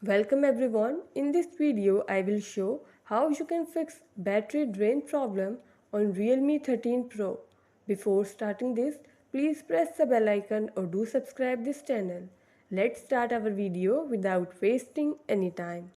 Welcome everyone. In this video, I will show how you can fix battery drain problem on Realme 13 Pro. Before starting this, please press the bell icon or do subscribe this channel. Let's start our video without wasting any time.